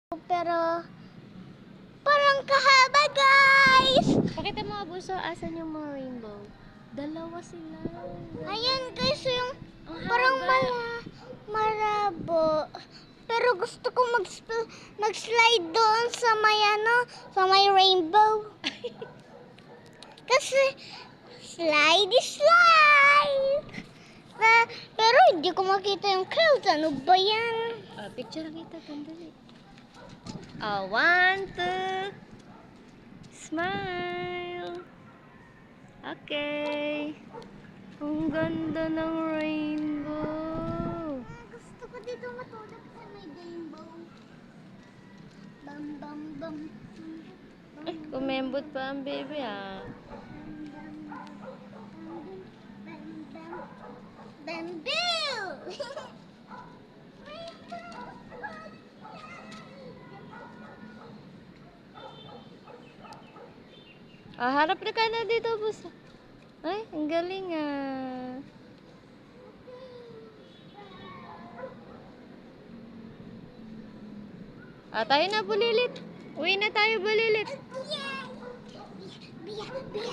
Pero parang kahaba, guys. Pakita mo nga, Bunso, asan yung mga rainbow? Dalawa sila. Ayan, guys, yung Ang parang haba. marabo. Pero gusto ko mag-slide doon sa may sa may rainbow. Kasi slide is slide. Pero hindi ko makita yung clouds. Ano ba yan? Picture kita, tandali. 1, 2. Smile. Okay. Ang ganda ng rainbow. Gusto ko dito matulog sa may rainbow. Bam, bam, bam. Ay, kumembot pa ang baby ah. Bambil! Harap na ka na dito, Bunso. Ay, ang galing ah. Tayo na, Bulilit. Uwi na tayo, Bulilit. Yay! Biya, biya.